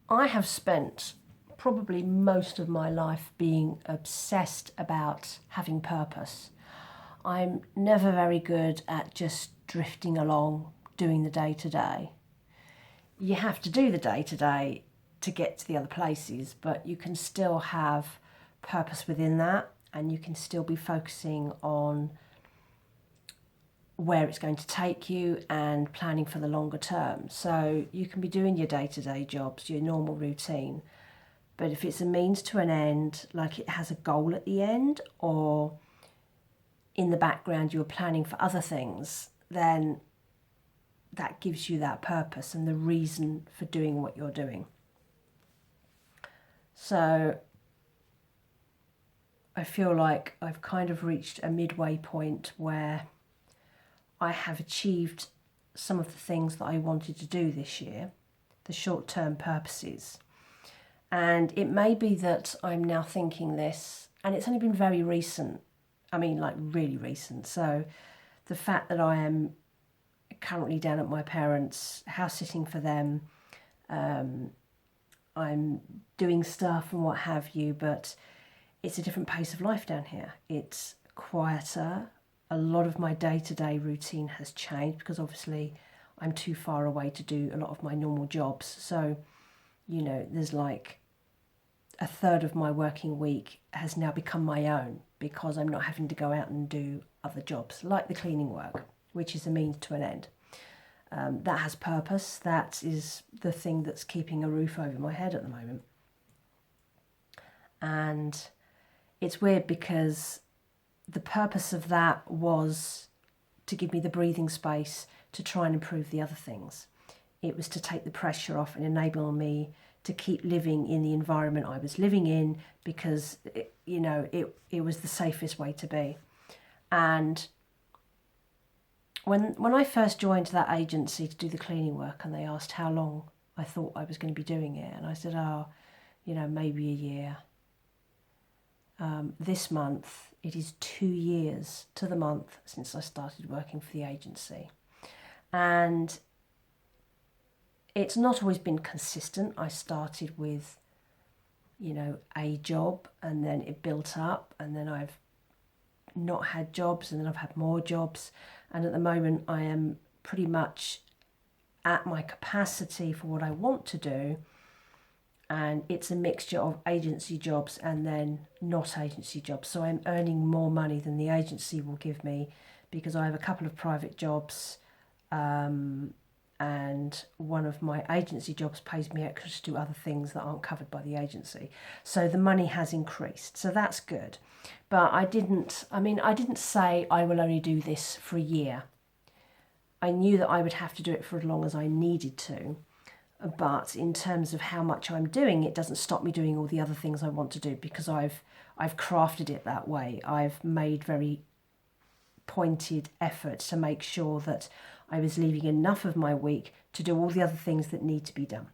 I have spent probably most of my life being obsessed about having purpose. I'm never very good at just drifting along doing the day to day. You have to do the day to day to get to the other places, but you can still have purpose within that, and you can still be focusing on where it's going to take you and planning for the longer term. So you can be doing your day-to-day jobs, your normal routine, but if it's a means to an end, like it has a goal at the end, or in the background you're planning for other things, then that gives you that purpose and the reason for doing what you're doing. So I feel like I've kind of reached a midway point where I have achieved some of the things that I wanted to do this year, the short-term purposes. And it may be that I'm now thinking this, and it's only been very recent, I mean like really recent. So the fact that I am currently down at my parents' house sitting for them, I'm doing stuff and what have you, but it's a different pace of life down here. It's quieter. A lot of my day-to-day routine has changed because obviously I'm too far away to do a lot of my normal jobs. So, you know, there's like a third of my working week has now become my own because I'm not having to go out and do other jobs like the cleaning work, which is a means to an end. That has purpose. That is the thing that's keeping a roof over my head at the moment. And it's weird because the purpose of that was to give me the breathing space to try and improve the other things. It was to take the pressure off and enable me to keep living in the environment I was living in because, it was the safest way to be. And when I first joined that agency to do the cleaning work and they asked how long I thought I was going to be doing it, and I said, maybe a year. This month, it is 2 years to the month since I started working for the agency. And it's not always been consistent. I started with, a job and then it built up and then I've not had jobs and then I've had more jobs. And at the moment I am pretty much at my capacity for what I want to do. And it's a mixture of agency jobs and then not agency jobs. So I'm earning more money than the agency will give me because I have a couple of private jobs, and one of my agency jobs pays me extra to do other things that aren't covered by the agency. So the money has increased. So that's good. But I didn't say I will only do this for a year. I knew that I would have to do it for as long as I needed to. But in terms of how much I'm doing, it doesn't stop me doing all the other things I want to do because I've crafted it that way. I've made very pointed effort to make sure that I was leaving enough of my week to do all the other things that need to be done.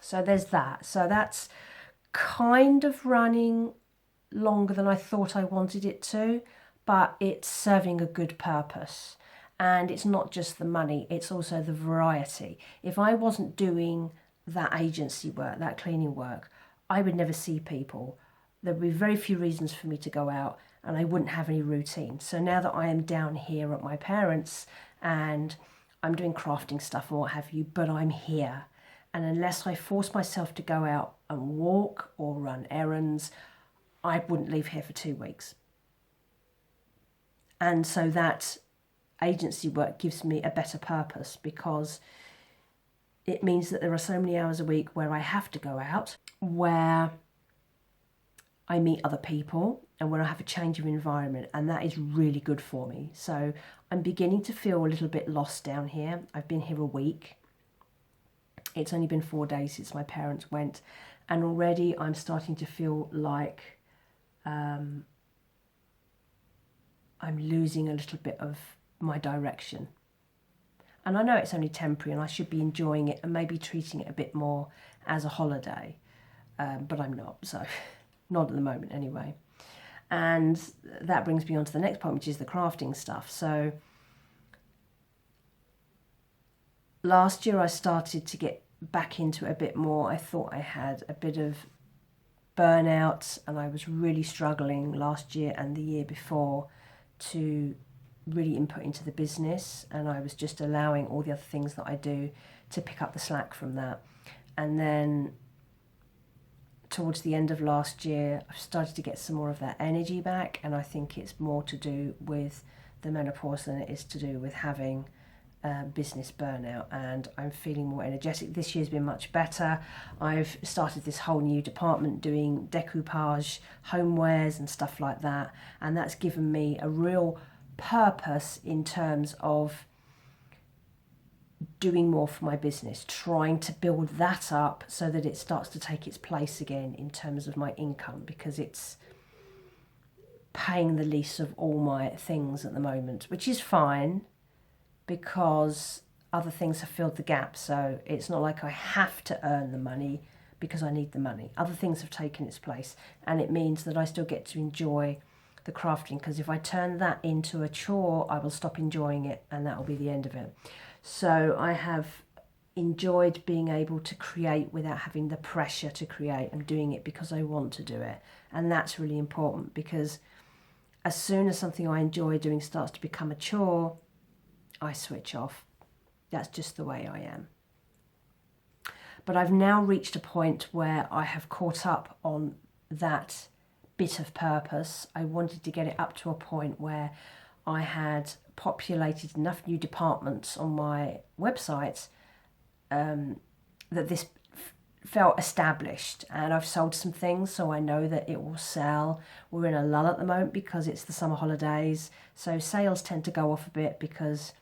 So there's that. So that's kind of running longer than I thought I wanted it to, but it's serving a good purpose. And it's not just the money, it's also the variety. If I wasn't doing that agency work, that cleaning work, I would never see people. There would be very few reasons for me to go out and I wouldn't have any routine. So now that I am down here at my parents' and I'm doing crafting stuff and what have you, but I'm here. And unless I force myself to go out and walk or run errands, I wouldn't leave here for 2 weeks. And so that agency work gives me a better purpose because it means that there are so many hours a week where I have to go out, where I meet other people and where I have a change of environment, and that is really good for me. So I'm beginning to feel a little bit lost down here. I've been here a week. It's only been 4 days since my parents went, and already I'm starting to feel like I'm losing a little bit of my direction. And I know it's only temporary and I should be enjoying it and maybe treating it a bit more as a holiday, but I'm not, so not at the moment anyway. And that brings me on to the next point, which is the crafting stuff. So last year I started to get back into it a bit more. I thought I had a bit of burnout, and I was really struggling last year and the year before to really input into the business, and I was just allowing all the other things that I do to pick up the slack from that. And then towards the end of last year, I've started to get some more of that energy back, and I think it's more to do with the menopause than it is to do with having business burnout, and I'm feeling more energetic. This year's been much better. I've started this whole new department doing decoupage, homewares and stuff like that, and that's given me a real purpose in terms of doing more for my business, trying to build that up so that it starts to take its place again in terms of my income, because it's paying the least of all my things at the moment, which is fine because other things have filled the gap. So it's not like I have to earn the money because I need the money. Other things have taken its place, and it means that I still get to enjoy the crafting, because if I turn that into a chore, I will stop enjoying it, and that will be the end of it. So I have enjoyed being able to create without having the pressure to create. I'm doing it because I want to do it, and that's really important, because as soon as something I enjoy doing starts to become a chore, I switch off. That's just the way I am. But I've now reached a point where I have caught up on that bit of purpose. I wanted to get it up to a point where I had populated enough new departments on my website that this felt established, and I've sold some things, so I know that it will sell. We're in a lull at the moment because it's the summer holidays, so sales tend to go off a bit because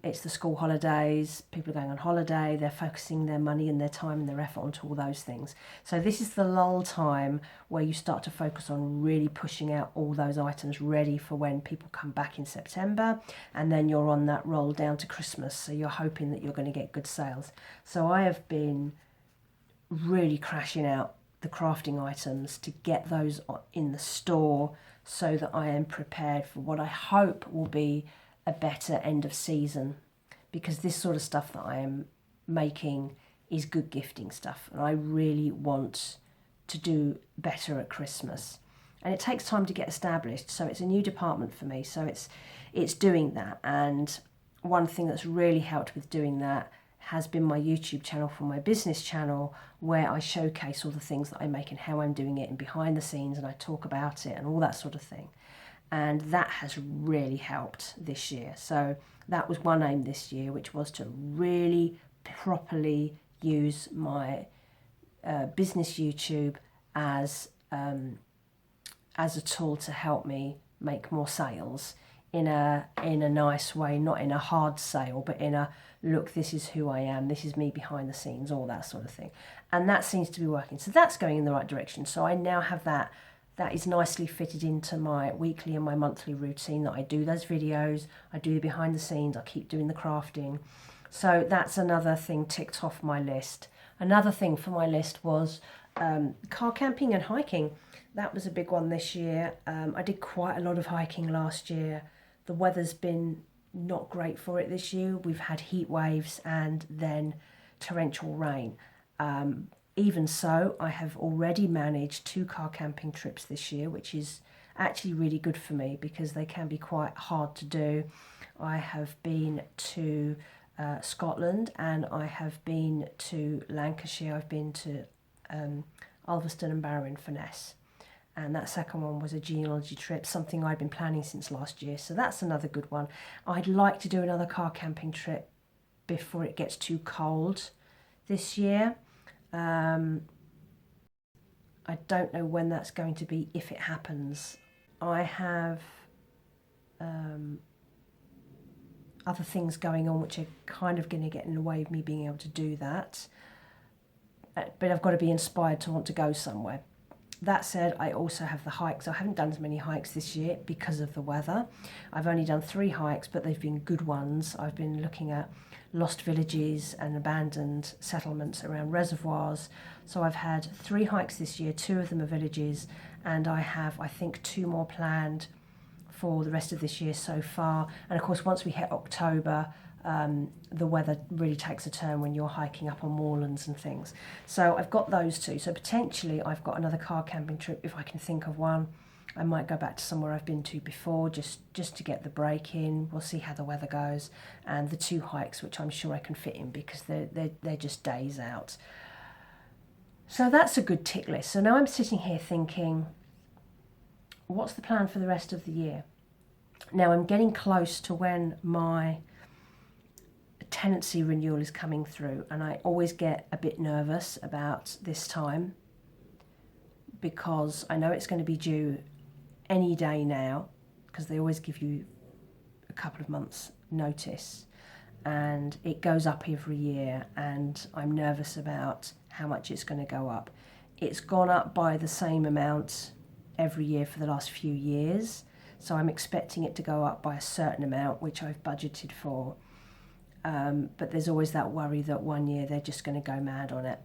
it's the school holidays, people are going on holiday, they're focusing their money and their time and their effort onto all those things. So this is the lull time where you start to focus on really pushing out all those items ready for when people come back in September, and then you're on that roll down to Christmas, so you're hoping that you're going to get good sales. So I have been really crashing out the crafting items to get those in the store so that I am prepared for what I hope will be a better end of season, because this sort of stuff that I am making is good gifting stuff, and I really want to do better at Christmas, and it takes time to get established. So it's a new department for me, so it's doing that. And one thing that's really helped with doing that has been my YouTube channel for my business channel, where I showcase all the things that I make and how I'm doing it and behind the scenes, and I talk about it and all that sort of thing. And that has really helped this year. So that was one aim this year, which was to really properly use my business YouTube as a tool to help me make more sales in a nice way, not in a hard sale, but in a look, this is who I am, this is me behind the scenes, all that sort of thing. And that seems to be working. So that's going in the right direction. So I now have that is nicely fitted into my weekly and my monthly routine, that I do those videos, I do the behind the scenes, I keep doing the crafting. So that's another thing ticked off my list. Another thing for my list was car camping and hiking. That was a big one this year. I did quite a lot of hiking last year. The weather's been not great for it this year. We've had heat waves and then torrential rain. Even so, I have already managed 2 car camping trips this year, which is actually really good for me because they can be quite hard to do. I have been to Scotland, and I have been to Lancashire. I've been to Ulverston and Barrow-in-Furness. And that second one was a genealogy trip, something I'd been planning since last year. So that's another good one. I'd like to do another car camping trip before it gets too cold this year. I don't know when that's going to be, if it happens. I have other things going on which are kind of going to get in the way of me being able to do that. But I've got to be inspired to want to go somewhere. That said, I also have the hikes. I haven't done as many hikes this year because of the weather. I've only done 3 hikes, but they've been good ones. I've been looking at lost villages and abandoned settlements around reservoirs. So I've had 3 hikes this year, 2 of them are villages, and I have, I think, 2 more planned for the rest of this year so far. And of course, once we hit October, the weather really takes a turn when you're hiking up on moorlands and things. So I've got those two. So potentially I've got another car camping trip if I can think of one. I might go back to somewhere I've been to before just to get the break in. We'll see how the weather goes. And the 2 hikes, which I'm sure I can fit in because they're just days out. So that's a good tick list. So now I'm sitting here thinking, what's the plan for the rest of the year? Now I'm getting close to when my tenancy renewal is coming through, and I always get a bit nervous about this time because I know it's going to be due any day now, because they always give you a couple of months notice, and it goes up every year, and I'm nervous about how much it's going to go up. It's gone up by the same amount every year for the last few years, so I'm expecting it to go up by a certain amount, which I've budgeted for. But there's always that worry that one year they're just going to go mad on it.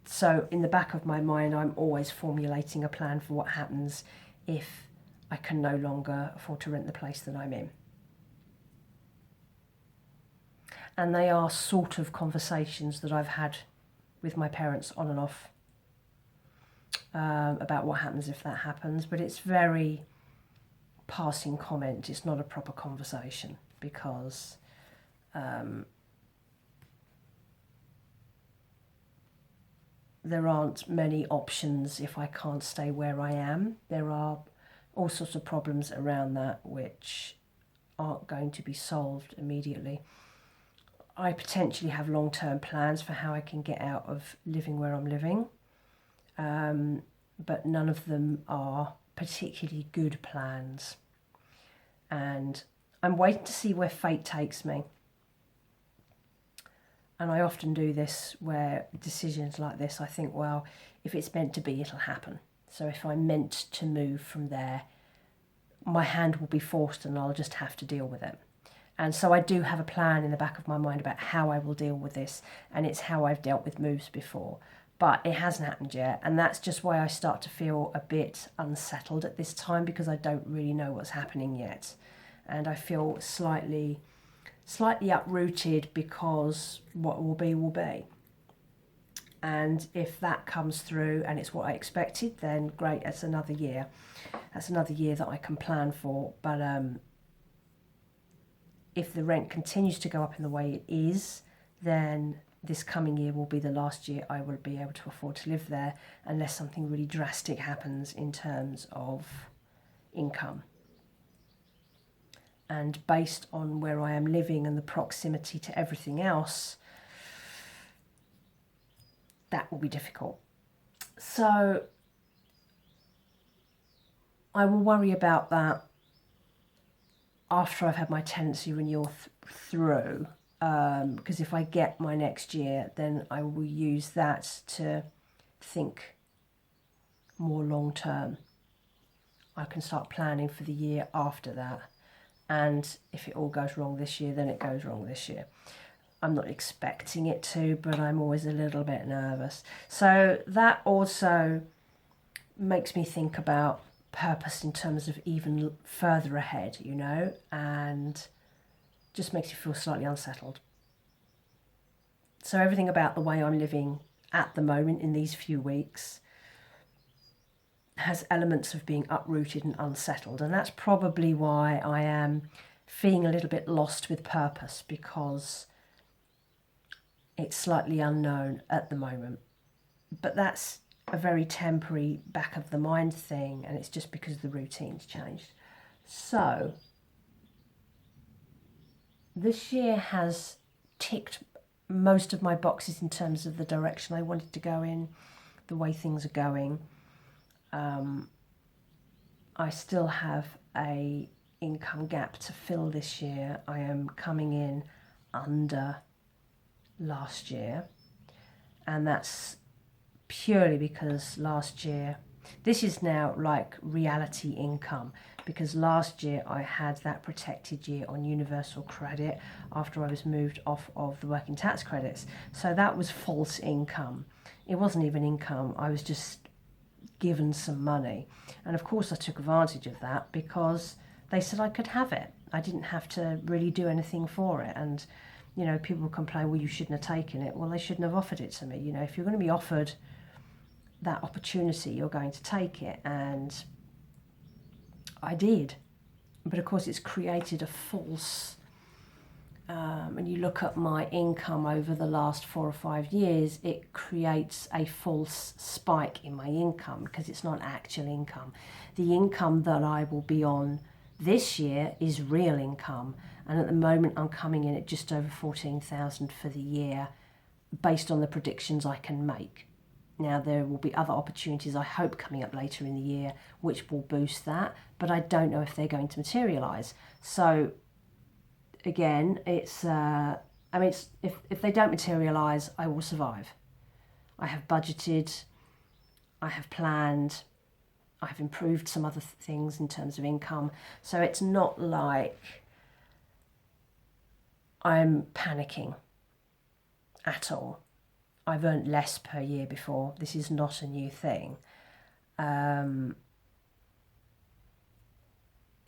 So in the back of my mind, I'm always formulating a plan for what happens if I can no longer afford to rent the place that I'm in. And they are sort of conversations that I've had with my parents on and off about what happens if that happens. But it's very passing comment. It's not a proper conversation because there aren't many options if I can't stay where I am. There are all sorts of problems around that which aren't going to be solved immediately. I potentially have long-term plans for how I can get out of living where I'm living, but none of them are particularly good plans. And I'm waiting to see where fate takes me. And I often do this where decisions like this, I think, well, if it's meant to be, it'll happen. So if I'm meant to move from there, my hand will be forced and I'll just have to deal with it. And so I do have a plan in the back of my mind about how I will deal with this, and it's how I've dealt with moves before. But it hasn't happened yet, and that's just why I start to feel a bit unsettled at this time, because I don't really know what's happening yet. And I feel slightly uprooted because what will be will be. And if that comes through and it's what I expected, then great, that's another year. That's another year that I can plan for. But if the rent continues to go up in the way it is, then this coming year will be the last year I will be able to afford to live there, unless something really drastic happens in terms of income. And based on where I am living and the proximity to everything else, that will be difficult. So I will worry about that after I've had my tenancy renewal through, because if I get my next year, then I will use that to think more long term. I can start planning for the year after that. And if it all goes wrong this year, then it goes wrong this year. I'm not expecting it to, but I'm always a little bit nervous. So that also makes me think about purpose in terms of even further ahead, you know, and just makes you feel slightly unsettled. So everything about the way I'm living at the moment in these few weeks has elements of being uprooted and unsettled, and that's probably why I am feeling a little bit lost with purpose, because it's slightly unknown at the moment. But that's a very temporary back of the mind thing, and it's just because the routine's changed. So this year has ticked most of my boxes in terms of the direction I wanted to go in, the way things are going. I still have a income gap to fill this year. I am coming in under last year, and that's purely because last year, this is now like reality income, because last year I had that protected year on universal credit after I was moved off of the working tax credits. So that was false income. It wasn't even income, I was just given some money. And of course I took advantage of that because they said I could have it. I didn't have to really do anything for it. And, you know, people complain, well, you shouldn't have taken it. Well, they shouldn't have offered it to me. You know, if you're going to be offered that opportunity, you're going to take it. And I did. But of course, it's created a false, and you look at my income over the last 4 or 5 years, it creates a false spike in my income because it's not actual income. The income that I will be on this year is real income, and at the moment I'm coming in at just over 14,000 for the year based on the predictions I can make. Now, there will be other opportunities, I hope, coming up later in the year which will boost that, but I don't know if they're going to materialise. So again, it's if they don't materialise, I will survive. I have budgeted, I have planned, I have improved some other things in terms of income. So it's not like I'm panicking at all. I've earned less per year before. This is not a new thing. But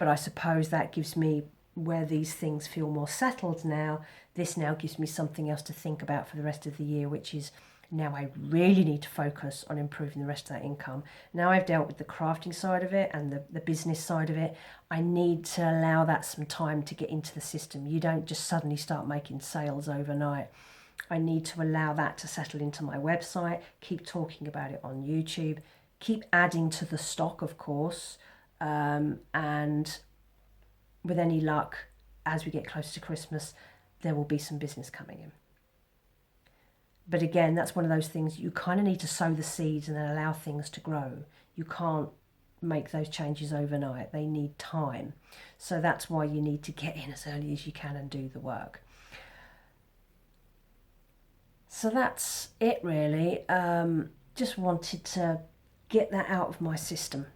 I suppose that gives me, where these things feel more settled now, this now gives me something else to think about for the rest of the year, which is now I really need to focus on improving the rest of that income. Now I've dealt with the crafting side of it and the business side of it, I need to allow that some time to get into the system. You don't just suddenly start making sales overnight. I need to allow that to settle into my website, keep talking about it on YouTube, keep adding to the stock, of course, and with any luck, as we get closer to Christmas, there will be some business coming in. But again, that's one of those things, you kind of need to sow the seeds and then allow things to grow. You can't make those changes overnight. They need time. So that's why you need to get in as early as you can and do the work. So that's it really. Just wanted to get that out of my system,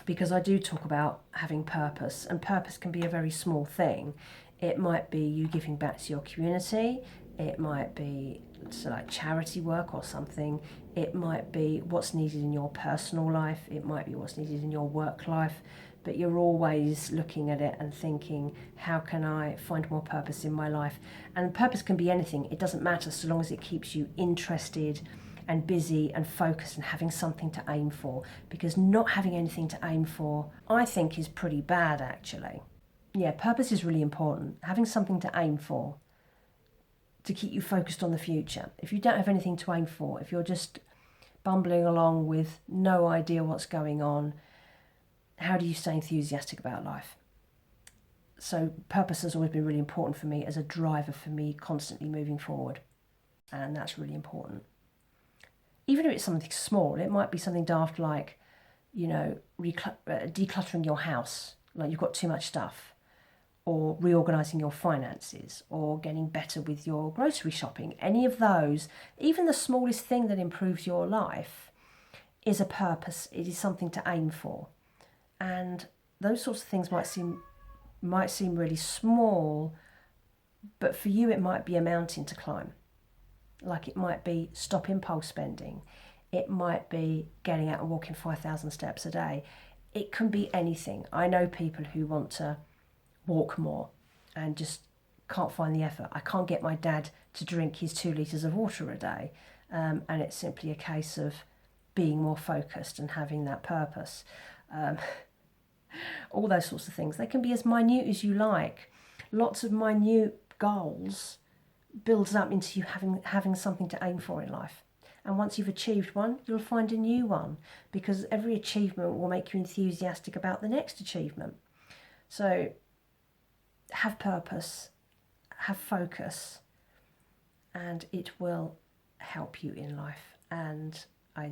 because I do talk about having purpose, and purpose can be a very small thing. It might be you giving back to your community. It might be like charity work or something. It might be what's needed in your personal life. It might be what's needed in your work life. But you're always looking at it and thinking, how can I find more purpose in my life? And purpose can be anything. It doesn't matter so long as it keeps you interested and busy and focused and having something to aim for. Because not having anything to aim for, I think, is pretty bad actually. Yeah, purpose is really important. Having something to aim for, to keep you focused on the future. If you don't have anything to aim for, if you're just bumbling along with no idea what's going on, how do you stay enthusiastic about life? So purpose has always been really important for me as a driver for me constantly moving forward. And that's really important. Even if it's something small, it might be something daft like, you know, decluttering your house, like you've got too much stuff, or reorganising your finances, or getting better with your grocery shopping. Any of those, even the smallest thing that improves your life, is a purpose. It is something to aim for. And those sorts of things might seem really small, but for you it might be a mountain to climb. Like it might be stop impulse spending. It might be getting out and walking 5,000 steps a day. It can be anything. I know people who want to walk more and just can't find the effort. I can't get my dad to drink his 2 litres of water a day. And it's simply a case of being more focused and having that purpose. All those sorts of things. They can be as minute as you like. Lots of minute goals builds up into you having something to aim for in life. And once you've achieved one, you'll find a new one, because every achievement will make you enthusiastic about the next achievement. So have purpose, have focus, and it will help you in life. And I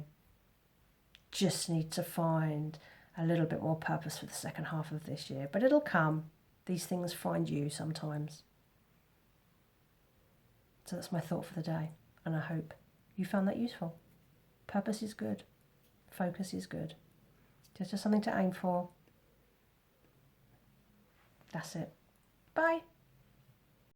just need to find a little bit more purpose for the second half of this year. But it'll come. These things find you sometimes. So that's my thought for the day, and I hope you found that useful. Purpose is good. Focus is good. Just something to aim for. That's it. Bye.